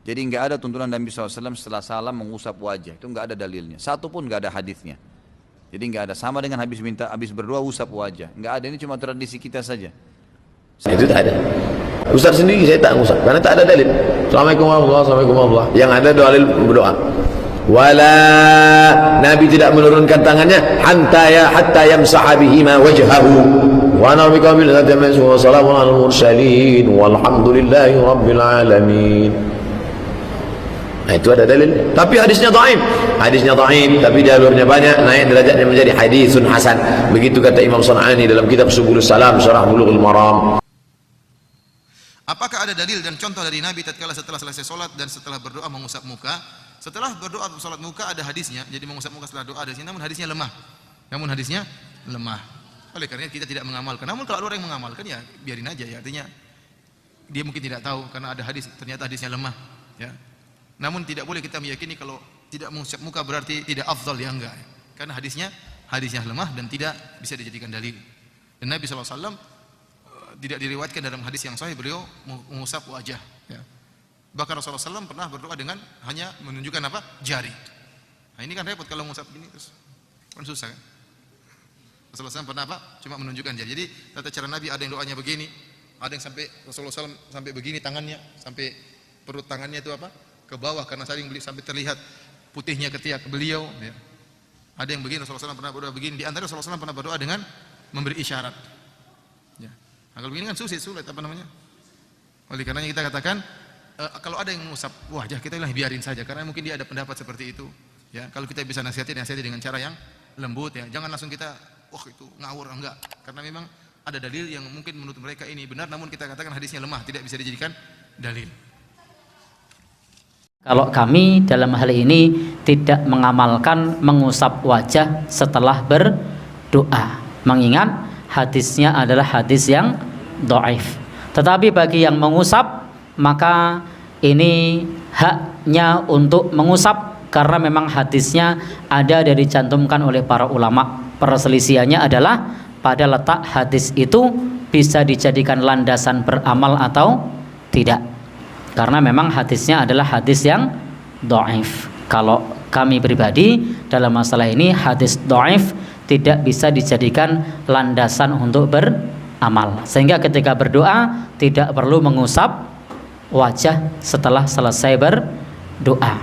Jadi nggak ada tuntunan Nabi SAW setelah salam mengusap wajah, itu nggak ada dalilnya. Satu pun nggak ada hadisnya. Jadi nggak ada, sama dengan habis berdoa usap wajah, nggak ada, ini cuma tradisi kita saja. Itu tak ada. Ustaz sendiri saya tak ngusap karena tak ada dalil. Assalamualaikum warahmatullahi wabarakatuh. Yang ada dalil berdoa. Wala, Nabi tidak menurunkan tangannya hatta yamsaha bihima wajhahu. Wa ana bika bil hadamis wa salamun alal mursalin walhamdulillahi rabbil alamin. Nah, itu ada dalil. Tapi hadisnya dhaif. Hadisnya dhaif, tapi jalurnya banyak, naik derajatnya menjadi hadisun hasan. Begitu kata Imam San'ani dalam kitab Subulus Salam Syarah Bulughul Maram. Apakah ada dalil dan contoh dari Nabi tatkala setelah selesai sholat dan setelah berdoa mengusap muka? Setelah berdoa sholat muka ada hadisnya, jadi mengusap muka setelah doa ada hadisnya, namun hadisnya lemah. Oleh karena kita tidak mengamalkan. Namun kalau ada orang yang mengamalkan, ya biarin aja ya. Artinya dia mungkin tidak tahu karena ada hadis, ternyata hadisnya lemah. Ya. Namun tidak boleh kita meyakini kalau tidak mengusap muka berarti tidak afdal, ya enggak. Karena hadisnya lemah dan tidak bisa dijadikan dalil. Dan Nabi SAW tidak diriwayatkan dalam hadis yang sahih beliau mengusap wajah. Ya. Bahkan Rasulullah SAW pernah berdoa dengan hanya menunjukkan apa? Jari. Nah ini kan repot kalau mengusap gini terus kan susah kan? Rasulullah SAW pernah apa? Cuma menunjukkan jari. Jadi tata cara Nabi ada yang doanya begini, ada yang sampai Rasulullah SAW sampai begini tangannya, sampai perut tangannya itu apa? Ke bawah karena saling beli sampai terlihat putihnya ketiak beliau. Ya. Ada yang begini, Rasulullah SAW pernah berdoa begini. Di antara Rasulullah SAW pernah berdoa dengan memberi isyarat. Ya. Nah, kalau begini kan sulit apa namanya? Oleh karenanya kita katakan kalau ada yang mengusap wajah kita biarin saja karena mungkin dia ada pendapat seperti itu. Ya, kalau kita bisa nasihati dengan cara yang lembut ya. Jangan langsung kita itu ngawur, enggak. Karena memang ada dalil yang mungkin menurut mereka ini benar namun kita katakan hadisnya lemah, tidak bisa dijadikan dalil. Kalau kami dalam hal ini tidak mengamalkan mengusap wajah setelah berdoa, mengingat hadisnya adalah hadis yang dhaif. Tetapi bagi yang mengusap, maka ini haknya untuk mengusap karena memang hadisnya ada dan dicantumkan oleh para ulama. Perselisihannya adalah pada letak hadis itu bisa dijadikan landasan beramal atau tidak. Karena memang hadisnya adalah hadis yang dhaif. Kalau kami pribadi dalam masalah ini hadis dhaif tidak bisa dijadikan landasan untuk beramal. Sehingga ketika berdoa tidak perlu mengusap wajah setelah selesai berdoa.